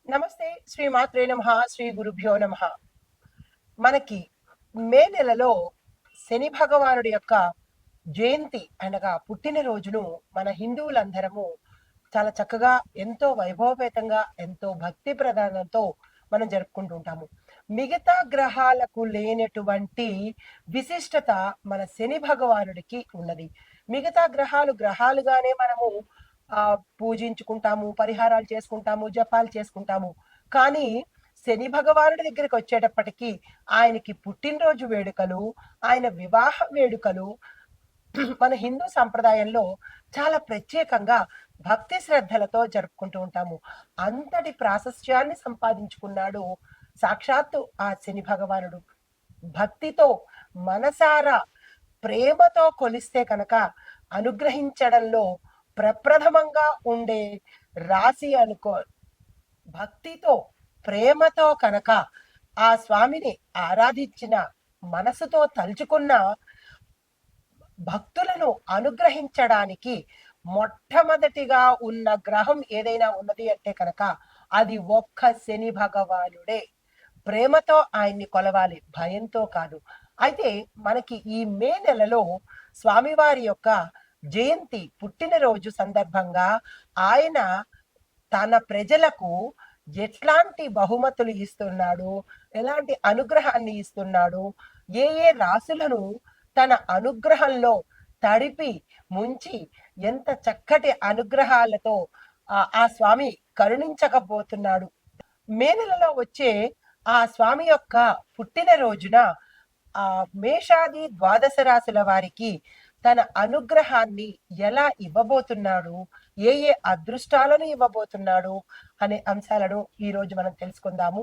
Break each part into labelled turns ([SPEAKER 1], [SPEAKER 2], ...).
[SPEAKER 1] నమస్తే. శ్రీ మాత్రే నమః. శ్రీ గురుభ్యో నమః. మనకి మే నెలలో శని భగవానుడి యొక్క జయంతి అనగా పుట్టినరోజును మన హిందువులందరము చాలా చక్కగా ఎంతో వైభవపేతంగా ఎంతో భక్తి ప్రధానంతో మనం జరుపుకుంటూ ఉంటాము. మిగతా గ్రహాలకు లేనటువంటి విశిష్టత మన శని భగవానుడికి ఉన్నది. మిగతా గ్రహాలు గ్రహాలుగానే మనము పూజించుకుంటాము, పరిహారాలు చేసుకుంటాము, జపాలు చేసుకుంటాము. కానీ శని భగవానుడి దగ్గరికి వచ్చేటప్పటికి ఆయనకి పుట్టినరోజు వేడుకలు, ఆయన వివాహ వేడుకలు మన హిందూ సంప్రదాయంలో చాలా ప్రత్యేకంగా భక్తి శ్రద్ధలతో జరుపుకుంటూ ఉంటాము. అంతటి ప్రాశస్త్యాన్ని సంపాదించుకున్నాడు సాక్షాత్తు ఆ శని భగవానుడు. భక్తితో మనసారా ప్రేమతో కొలిస్తే కనుక అనుగ్రహించడంలో ప్రప్రథమంగా ఉండే రాశి అనుకో. భక్తితో ప్రేమతో కనుక ఆ స్వామిని ఆరాధించిన, మనసుతో తలుచుకున్న భక్తులను అనుగ్రహించడానికి మొట్టమొదటిగా ఉన్న గ్రహం ఏదైనా ఉన్నది అంటే కనుక అది ఒక్క శని భగవానుడే. ప్రేమతో ఆయన్ని కొలవాలి, భయంతో కాదు. అయితే మనకి ఈ మే నెలలో స్వామివారి యొక్క జయంతి పుట్టినరోజు సందర్భంగా ఆయన తన ప్రజలకు ఎట్లాంటి బహుమతులు ఇస్తున్నాడు, ఎలాంటి అనుగ్రహాన్ని ఇస్తున్నాడు, ఏ ఏ రాసులను తన అనుగ్రహంలో తడిపి ముంచి ఎంత చక్కటి అనుగ్రహాలతో ఆ స్వామి కరుణించకపోతున్నాడు. మే నెలలో వచ్చే ఆ స్వామి యొక్క పుట్టినరోజున ఆ మేషాది ద్వాదశ రాశుల వారికి తన అనుగ్రహాన్ని ఎలా ఇవ్వబోతున్నాడు, ఏ ఏ అదృష్టాలను ఇవ్వబోతున్నాడు అనే అంశాలను ఈరోజు మనం తెలుసుకుందాము.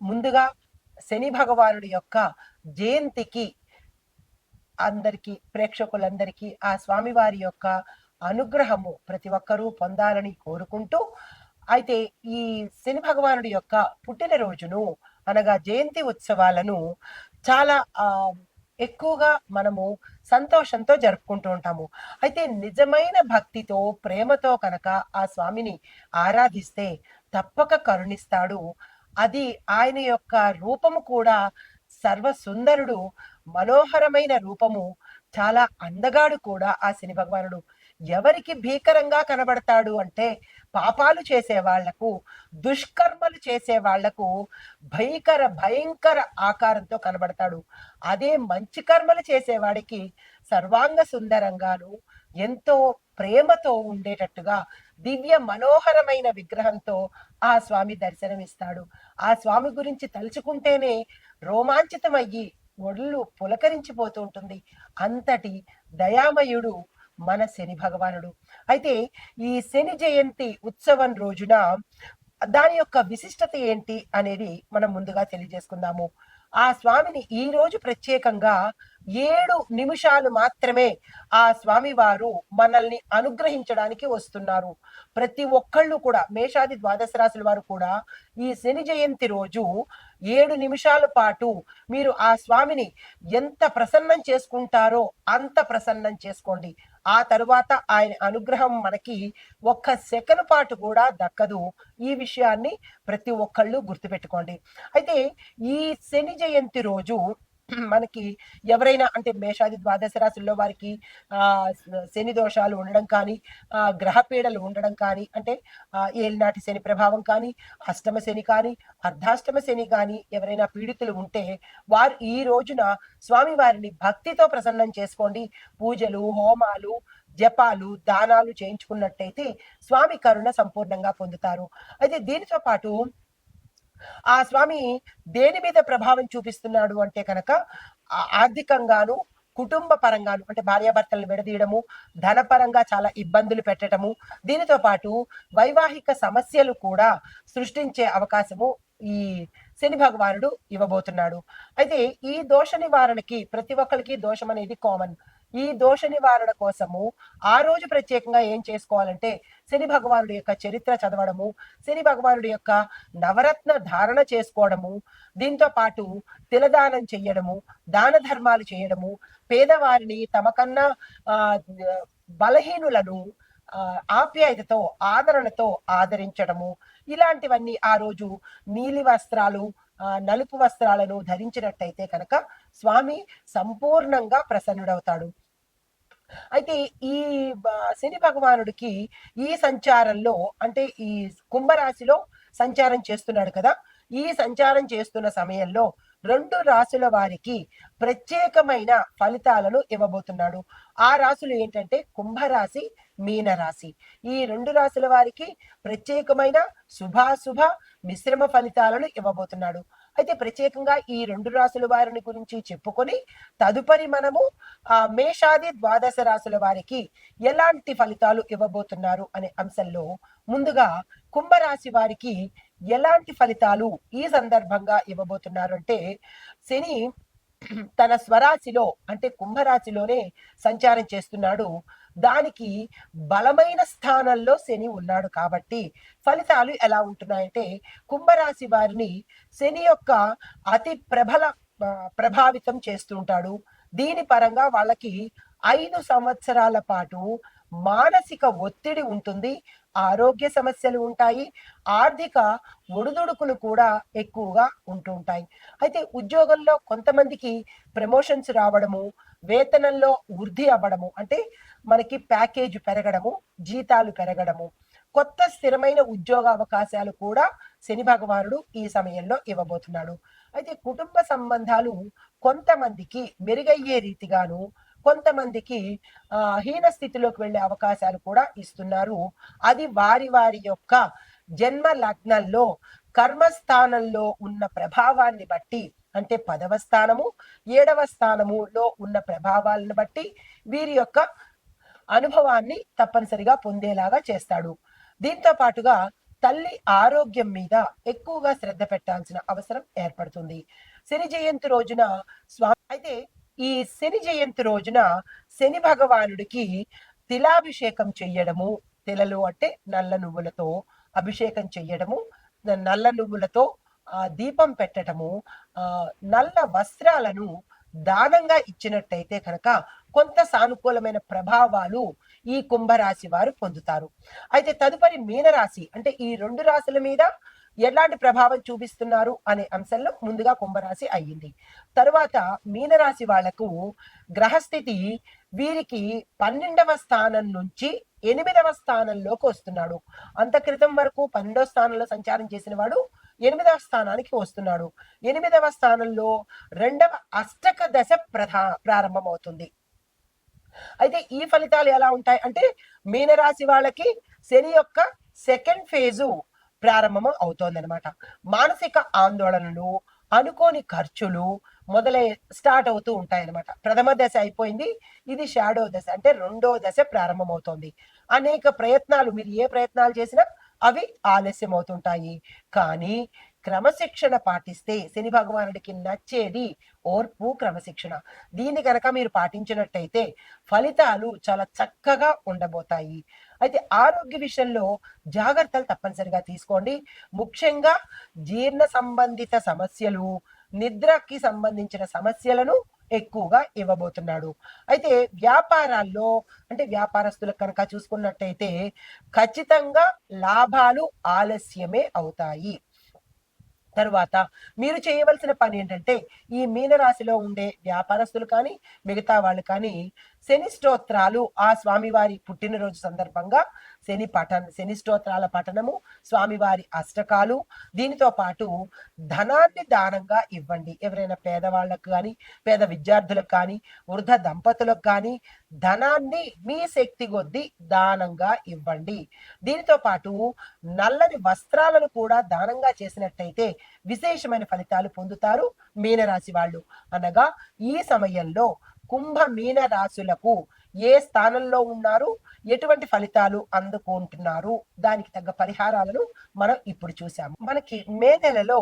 [SPEAKER 1] ముందుగా శని భగవానుడి యొక్క జయంతికి అందరికీ, ప్రేక్షకులందరికీ ఆ స్వామివారి యొక్క అనుగ్రహము ప్రతి ఒక్కరూ పొందాలని కోరుకుంటూ, అయితే ఈ శని భగవానుడి యొక్క పుట్టినరోజును అనగా జయంతి ఉత్సవాలను చాలా ఎక్కువగా మనము సంతోషంతో జరుపుకుంటూ ఉంటాము. అయితే నిజమైన భక్తితో ప్రేమతో కనుక ఆ స్వామిని ఆరాధిస్తే తప్పక కరుణిస్తాడు. అది ఆయన యొక్క రూపము కూడా సర్వసుందరుడు, మనోహరమైన రూపము, చాలా అందగాడు కూడా ఆ శని భగవానుడు. ఎవరికి భీకరంగా కనబడతాడు అంటే పాపాలు చేసే వాళ్లకు, దుష్కర్మలు చేసే వాళ్లకు భయంకర ఆకారంతో కనబడతాడు. అదే మంచి కర్మలు చేసేవాడికి సర్వాంగ సుందరంగాను ఎంతో ప్రేమతో ఉండేటట్టుగా దివ్య మనోహరమైన విగ్రహంతో ఆ స్వామి దర్శనమిస్తాడు. ఆ స్వామి గురించి తలుచుకుంటేనే రోమాంచితమయ్యి ఒళ్ళు పులకరించిపోతూ ఉంటుంది. అంతటి దయామయుడు మన శని భగవానుడు. అయితే ఈ శని జయంతి ఉత్సవం రోజున దాని యొక్క విశిష్టత ఏంటి అనేది మనం ముందుగా తెలియజేసుకుందాము. ఆ స్వామిని ఈ రోజు ప్రత్యేకంగా 7 నిమిషాలు మాత్రమే ఆ స్వామి వారు మనల్ని అనుగ్రహించడానికి వస్తున్నారు. ప్రతి ఒక్కళ్ళు కూడా, మేషాది ద్వాదశ రాశుల వారు కూడా ఈ శని జయంతి రోజు 7 నిమిషాల పాటు మీరు ఆ స్వామిని ఎంత ప్రసన్నం చేసుకుంటారో అంత ప్రసన్నం చేసుకోండి. ఆ తరువాత ఆయన అనుగ్రహం మనకి ఒక్క సెకను పాటు కూడా దక్కదు. ఈ విషయాన్ని ప్రతి ఒక్కళ్ళు గుర్తుపెట్టుకోండి. అయితే ఈ శని జయంతి రోజు మనకి ఎవరైనా అంటే మేషాది ద్వాదశ రాశుల్లో వారికి శని దోషాలు ఉండడం కానీ, గ్రహ పీడలు ఉండడం కానీ, అంటే ఏలినాటి శని ప్రభావం కానీ, అష్టమ శని కానీ, అర్ధాష్టమ శని కానీ ఎవరైనా పీడితులు ఉంటే వారు ఈ రోజున స్వామి వారిని భక్తితో ప్రసన్నం చేసుకోండి. పూజలు, హోమాలు, జపాలు, దానాలు చేయించుకున్నట్టయితే స్వామి కరుణ సంపూర్ణంగా పొందుతారు. అయితే దీనితో పాటు ఆ స్వామి దేని మీద ప్రభావం చూపిస్తున్నాడు అంటే కనుక ఆర్థికంగాను, కుటుంబ పరంగాను, అంటే భార్యాభర్తలను విడదీయడము, ధనపరంగా చాలా ఇబ్బందులు పెట్టడము, దీనితో పాటు వైవాహిక సమస్యలు కూడా సృష్టించే అవకాశము ఈ శని భగవానుడు ఇవ్వబోతున్నాడు. అయితే ఈ దోష నివారణకి ప్రతి ఒక్కరికి దోషం అనేది కామన్. ఈ దోష నివారణ కోసము ఆ రోజు ప్రత్యేకంగా ఏం చేసుకోవాలంటే శని భగవానుడి యొక్క చరిత్ర చదవడము, శని భగవానుడి యొక్క నవరత్న ధారణ చేసుకోవడము, దీంతో పాటు తిలదానం చెయ్యడము, దాన ధర్మాలు చేయడము, పేదవారిని తమకన్నా బలహీనులను ఆప్యాయతతో, ఆదరణతో ఆదరించడము, ఇలాంటివన్నీ ఆ రోజు నీలి వస్త్రాలు, నలుపు వస్త్రాలను ధరించినట్టయితే కనుక స్వామి సంపూర్ణంగా ప్రసన్నుడవుతాడు. అయితే ఈ శని భగవానుడికి ఈ సంచారంలో, అంటే ఈ కుంభరాశిలో సంచారం చేస్తున్నాడు కదా, ఈ సంచారం చేస్తున్న సమయంలో 2 రాశుల వారికి ప్రత్యేకమైన ఫలితాలను ఇవ్వబోతున్నాడు. ఆ రాశులు ఏంటంటే కుంభరాశి, మీనరాశి. ఈ 2 రాశుల వారికి ప్రత్యేకమైన శుభాశుభ మిశ్రమ ఫలితాలను ఇవ్వబోతున్నాడు. అయితే ప్రత్యేకంగా ఈ 2 రాశుల వారిని గురించి చెప్పుకొని తదుపరి మనము మేషాది ద్వాదశ రాశుల వారికి ఎలాంటి ఫలితాలు ఇవ్వబోతున్నారు అనే అంశంలో ముందుగా కుంభరాశి వారికి ఎలాంటి ఫలితాలు ఈ సందర్భంగా ఇవ్వబోతున్నారు అంటే, శని తన స్వరాశిలో అంటే కుంభరాశిలోనే సంచారం చేస్తున్నాడు. దానికి బలమైన స్థానంలో శని ఉన్నాడు కాబట్టి ఫలితాలు ఎలా ఉంటున్నాయంటే, కుంభరాశి వారిని శని యొక్క అతి ప్రభావితం చేస్తూ ఉంటాడు. దీని పరంగా వాళ్ళకి 5 సంవత్సరాల పాటు మానసిక ఒత్తిడి ఉంటుంది, ఆరోగ్య సమస్యలు ఉంటాయి, ఆర్థిక ఒడిదుడుకులు కూడా ఎక్కువగా ఉంటూ ఉంటాయి. అయితే ఉద్యోగంలో కొంతమందికి ప్రమోషన్స్ రావడము, వేతనంలో వృద్ధి అవ్వడము, అంటే మనకి ప్యాకేజ్ పెరగడము, జీతాలు పెరగడము, కొత్త స్థిరమైన ఉద్యోగ అవకాశాలు కూడా శని భగవానుడు ఈ సమయంలో ఇవ్వబోతున్నాడు. అయితే కుటుంబ సంబంధాలు కొంతమందికి మెరుగయ్యే రీతిగాను, కొంతమందికి హీన స్థితిలోకి వెళ్ళే అవకాశాలు కూడా ఇస్తున్నారు. అది వారి వారి యొక్క జన్మ లగ్నంలో కర్మస్థానంలో ఉన్న ప్రభావాన్ని బట్టి, అంటే 10వ స్థానము 7వ స్థానములో ఉన్న ప్రభావాలను బట్టి వీరి యొక్క అనుభవాన్ని తప్పనిసరిగా పొందేలాగా చేస్తాడు. దీంతో పాటుగా తల్లి ఆరోగ్యం మీద ఎక్కువగా శ్రద్ధ పెట్టాల్సిన అవసరం ఏర్పడుతుంది. శని జయంతి రోజున అయితే ఈ శని జయంతి రోజున శని భగవానుడికి తిలాభిషేకం చెయ్యడము, తిలలు అంటే నల్ల నువ్వులతో అభిషేకం చెయ్యడము, నల్ల నువ్వులతో దీపం పెట్టడము, నల్ల వస్త్రాలను దానంగా ఇచ్చినట్టయితే కనుక కొంత సానుకూలమైన ప్రభావాలు ఈ కుంభరాశి వారు పొందుతారు. అయితే తదుపరి మీనరాశి, అంటే ఈ 2 రాశుల మీద ఎలాంటి ప్రభావం చూపిస్తున్నారు అనే అంశంలో ముందుగా కుంభరాశి అయ్యింది. తరువాత మీనరాశి వాళ్లకు గ్రహస్థితి వీరికి 12వ స్థానం నుంచి 8వ స్థానంలోకి వస్తున్నాడు. అంత క్రితం వరకు 12వ స్థానంలో సంచారం చేసిన వాడు 8వ స్థానానికి వస్తున్నాడు. 8వ స్థానంలో 2వ అష్టక దశ ప్రారంభమవుతుంది. అయితే ఈ ఫలితాలు ఎలా ఉంటాయి అంటే, మీనరాశి వాళ్ళకి శని యొక్క సెకండ్ ఫేజు ప్రారంభం అవుతోందనమాట. మానసిక ఆందోళనలు, అనుకోని ఖర్చులు స్టార్ట్ అవుతూ ఉంటాయన్నమాట. ప్రథమ దశ అయిపోయింది, ఇది షాడో దశ, అంటే 2వ దశ ప్రారంభమవుతోంది. అనేక ప్రయత్నాలు, మీరు ఏ ప్రయత్నాలు చేసినా అవి ఆలస్యం అవుతుంటాయి. కానీ క్రమశిక్షణ పాటిస్తే శని భగవానుడికి నచ్చేది ఓర్పు, క్రమశిక్షణ. దీన్ని కనుక మీరు పాటించినట్టయితే ఫలితాలు చాలా చక్కగా ఉండబోతాయి. అయితే ఆరోగ్య విషయంలో జాగ్రత్తలు తప్పనిసరిగా తీసుకోండి. ముఖ్యంగా జీర్ణ సంబంధిత సమస్యలు, నిద్రకి సంబంధించిన సమస్యలను ఎక్కువగా ఇవ్వబోతున్నాడు. అయితే వ్యాపారాల్లో, అంటే వ్యాపారస్తులకు కనుక చూసుకున్నట్టయితే ఖచ్చితంగా లాభాలు ఆలస్యమే అవుతాయి. తరువాత మీరు చేయవలసిన పని ఏంటంటే, ఈ మీనరాశిలో ఉండే వ్యాపారస్తులు కానీ మిగతా వాళ్ళు కానీ శని స్తోత్రాలు, ఆ స్వామివారి పుట్టినరోజు సందర్భంగా శని స్తోత్రాల పఠనము, స్వామివారి అష్టకాలు, దీనితో పాటు ధనాన్ని దానంగా ఇవ్వండి. ఎవరైనా పేదవాళ్ళకు కానీ, పేద విద్యార్థులకు కానీ, వృద్ధ దంపతులకు కానీ ధనాన్ని మీ శక్తి కొద్దీ దానంగా ఇవ్వండి. దీనితో పాటు నల్లని వస్త్రాలను కూడా దానంగా చేసినట్టయితే విశేషమైన ఫలితాలు పొందుతారు మీనరాశి వాళ్ళు. అనగా ఈ సమయంలో కుంభ మీన రాశులకు ఏ స్థానంలో ఉన్నారు, ఎటువంటి ఫలితాలు అందుకుంటున్నారు, దానికి తగ్గ పరిహారాలను మనం ఇప్పుడు చూసాము. మనకి మే నెలలో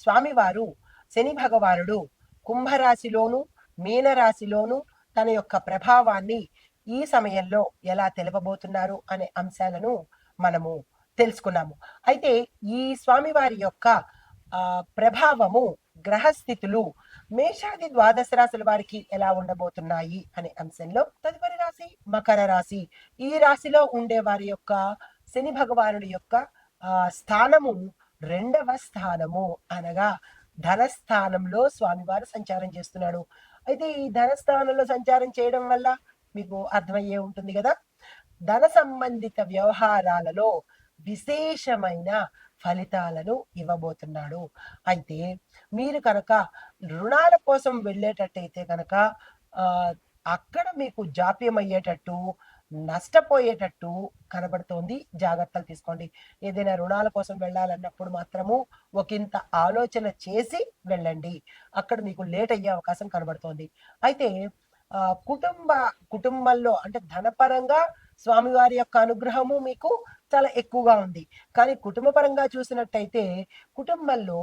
[SPEAKER 1] స్వామివారు శని భగవానుడు కుంభరాశిలోను మీనరాశిలోను తన యొక్క ప్రభావాన్ని ఈ సమయంలో ఎలా తెలుపబోతున్నారు అనే అంశాలను మనము తెలుసుకున్నాము. అయితే ఈ స్వామివారి యొక్క ప్రభావము, గ్రహస్థితులు మేషాది ద్వాదశ రాశుల వారికి ఎలా ఉండబోతున్నాయి అనే అంశంలో తదుపరి రాశి మకర రాశి. ఈ రాశిలో ఉండే వారి యొక్క శని భగవానుడి యొక్క స్థానము 2వ స్థానము అనగా ధనస్థానంలో స్వామివారు సంచారం చేస్తున్నాడు. అయితే ఈ ధనస్థానంలో సంచారం చేయడం వల్ల మీకు అర్థమయ్యే ఉంటుంది కదా! ధన సంబంధిత వ్యవహారాలలో విశేషమైన ఫలితాలను ఇవ్వబోతున్నాడు. అయితే మీరు కనుక రుణాల కోసం వెళ్ళేటట్టయితే కనుక అక్కడ మీకు జాప్యం అయ్యేటట్టు, నష్టపోయేటట్టు కనబడుతోంది. జాగ్రత్తలు తీసుకోండి. ఏదైనా రుణాల కోసం వెళ్ళాలన్నప్పుడు మాత్రము ఒకంత ఆలోచన చేసి వెళ్ళండి. అక్కడ మీకు లేట్ అయ్యే అవకాశం కనబడుతోంది. అయితే కుటుంబంలో అంటే ధనపరంగా స్వామివారి యొక్క అనుగ్రహము మీకు చాలా ఎక్కువగా ఉంది. కానీ కుటుంబ పరంగా చూసినట్టయితే కుటుంబంలో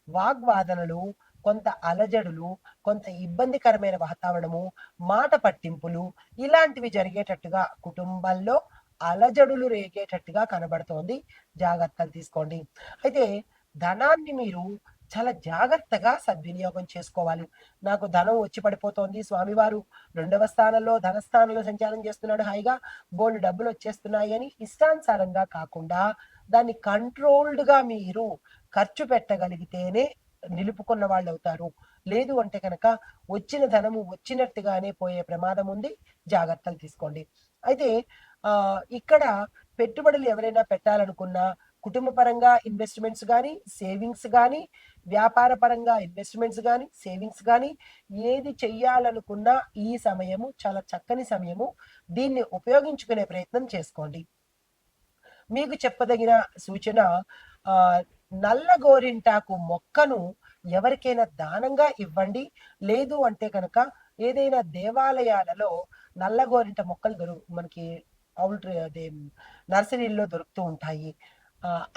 [SPEAKER 1] వాగ్వాదనలు, కొంత అలజడులు, కొంత ఇబ్బందికరమైన వాతావరణము, మాట పట్టింపులు ఇలాంటివి జరిగేటట్టుగా కుటుంబంలో అలజడులు రేగేటట్టుగా కనబడుతోంది. జాగ్రత్తలు తీసుకోండి. అయితే ధనాన్ని మీరు చాలా జాగ్రత్తగా సద్వినియోగం చేసుకోవాలి. నాకు ధనం వచ్చి పడిపోతోంది, స్వామివారు 2వ స్థానంలో ధనస్థానంలో సంచారం చేస్తున్నాడు, హాయిగా బోల్డ్ డబ్బులు వచ్చేస్తున్నాయి అని ఇష్టానుసారంగా కాకుండా దాన్ని కంట్రోల్డ్గా మీరు ఖర్చు పెట్టగలిగితేనే నిలుపుకున్న వాళ్ళు అవుతారు. లేదు అంటే కనుక వచ్చిన ధనము వచ్చినట్టుగానే పోయే ప్రమాదం ఉంది. జాగ్రత్తలు తీసుకోండి. అయితే ఇక్కడ పెట్టుబడులు ఎవరైనా పెట్టాలనుకున్నా కుటుంబ పరంగా ఇన్వెస్ట్మెంట్స్ కానీ, సేవింగ్స్ కానీ, వ్యాపార పరంగా ఇన్వెస్ట్మెంట్స్ కానీ, సేవింగ్స్ కానీ ఏది చెయ్యాలనుకున్నా ఈ సమయము చాలా చక్కని సమయము. దీన్ని ఉపయోగించుకునే ప్రయత్నం చేసుకోండి. మీకు చెప్పదగిన సూచన, నల్ల గోరింటాకు మొక్కను ఎవరికైనా దానంగా ఇవ్వండి. లేదు అంటే కనుక ఏదైనా దేవాలయాలలో నల్ల గోరింట మొక్కలు మనకి అదే నర్సరీల్లో దొరుకుతూ ఉంటాయి.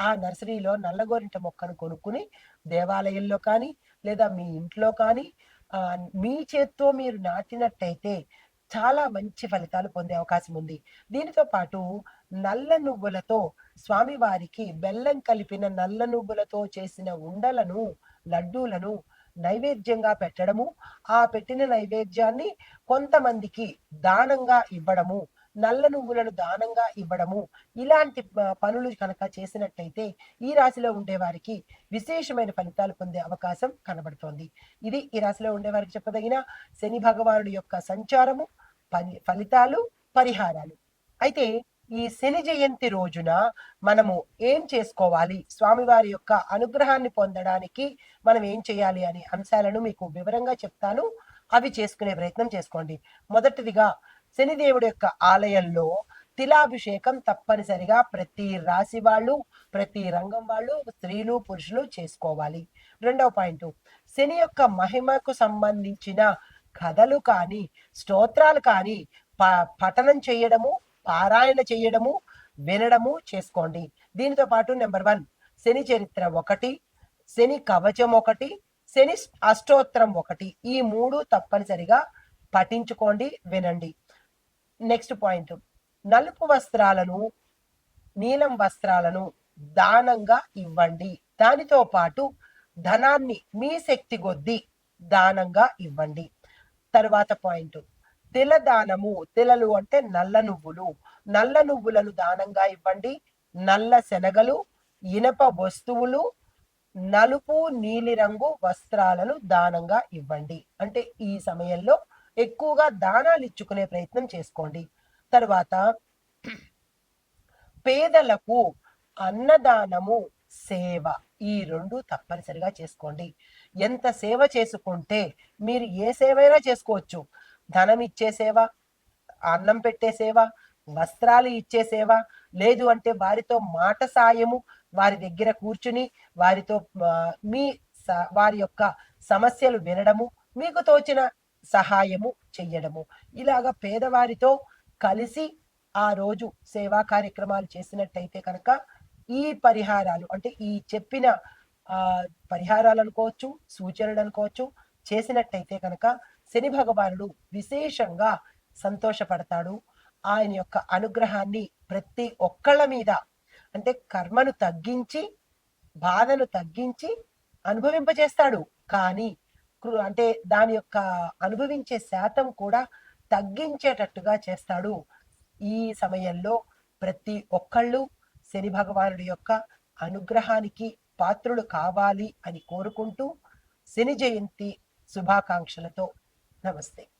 [SPEAKER 1] ఆ నర్సరీలో నల్ల గోరింట మొక్కను కొనుక్కుని దేవాలయంలో కానీ లేదా మీ ఇంట్లో కానీ మీ చేత్తో మీరు నాటినట్టయితే చాలా మంచి ఫలితాలు పొందే అవకాశం ఉంది. దీనితో పాటు నల్ల నువ్వులతో స్వామివారికి బెల్లం కలిపిన నల్ల నువ్వులతో చేసిన ఉండలను, లడ్డూలను నైవేద్యంగా పెట్టడము, ఆ పెట్టిన నైవేద్యాన్ని కొంతమందికి దానంగా ఇవ్వడము, నల్ల నువ్వులను దానంగా ఇవ్వడము, ఇలాంటి పనులు కనుక చేసినట్టయితే ఈ రాశిలో ఉండేవారికి విశేషమైన ఫలితాలు పొందే అవకాశం కనబడుతోంది. ఇది ఈ రాశిలో ఉండేవారికి చెప్పదగిన శని భగవానుడి యొక్క సంచారము, ఫలితాలు, పరిహారాలు. అయితే ఈ శని జయంతి రోజున మనము ఏం చేసుకోవాలి, స్వామివారి యొక్క అనుగ్రహాన్ని పొందడానికి మనం ఏం చేయాలి అనే అంశాలను మీకు వివరంగా చెప్తాను. అవి చేసుకునే ప్రయత్నం చేసుకోండి. మొదటిదిగా శనిదేవుడి యొక్క ఆలయంలో తిలాభిషేకం తప్పనిసరిగా ప్రతి రాశి వాళ్ళు, ప్రతి రంగం వాళ్ళు, స్త్రీలు పురుషులు చేసుకోవాలి. రెండవ పాయింట్, శని యొక్క మహిమకు సంబంధించిన కథలు కానీ స్తోత్రాలు కానీ పఠనం చేయడము, పారాయణ చేయడము, వినడము చేసుకోండి. దీనితో పాటు నెంబర్ 1 శని చరిత్ర 1, శని కవచం 1, శని అష్టోత్తరం 1, ఈ 3 తప్పనిసరిగా పఠించుకోండి, వినండి. నెక్స్ట్ పాయింట్, నలుపు వస్త్రాలను, నీలం వస్త్రాలను దానంగా ఇవ్వండి. దానితో పాటు ధనాన్ని మీ శక్తి కొద్దీ దానంగా ఇవ్వండి. తర్వాత పాయింట్, తిల దానము, తిలలు అంటే నల్ల నువ్వులు, నల్ల నువ్వులను దానంగా ఇవ్వండి. నల్ల శనగలు, ఇనప వస్తువులు, నలుపు నీలిరంగు వస్త్రాలను దానంగా ఇవ్వండి. అంటే ఈ సమయంలో ఎక్కువగా దానాలు ఇచ్చుకునే ప్రయత్నం చేసుకోండి. తర్వాత పేదలకు అన్నదానము, సేవ, ఈ 2 తప్పనిసరిగా చేసుకోండి. ఎంత సేవ చేసుకుంటే మీరు ఏ సేవైనా చేసుకోవచ్చు. ధనం ఇచ్చే సేవ, అన్నం పెట్టే సేవ, వస్త్రాలు ఇచ్చే సేవ, లేదు అంటే వారితో మాట సాయము, వారి దగ్గర కూర్చుని వారితో వారి యొక్క సమస్యలు వినడము, మీకు తోచిన సహాయము చెయ్యడము, ఇలాగా పేదవారితో కలిసి ఆ రోజు సేవా కార్యక్రమాలు చేసినట్టయితే కనుక ఈ పరిహారాలు అంటే ఈ చెప్పిన పరిహారాలు అనుకోవచ్చు, సూచనలు అనుకోవచ్చు, చేసినట్టయితే కనుక శని భగవానుడు విశేషంగా సంతోషపడతాడు. ఆయన యొక్క అనుగ్రహాన్ని ప్రతి ఒక్కళ్ళ మీద, అంటే కర్మను తగ్గించి, బాధను తగ్గించి అనుభవింపజేస్తాడు. కానీ అంటే దాని యొక్క అనుభవించే శాతం కూడా తగ్గించేటట్టుగా చేస్తాడు. ఈ సమయంలో ప్రతి ఒక్కళ్ళు శని భగవానుడి యొక్క అనుగ్రహానికి పాత్రులు కావాలి అని కోరుకుంటూ శని జయంతి శుభాకాంక్షలతో నమస్తే.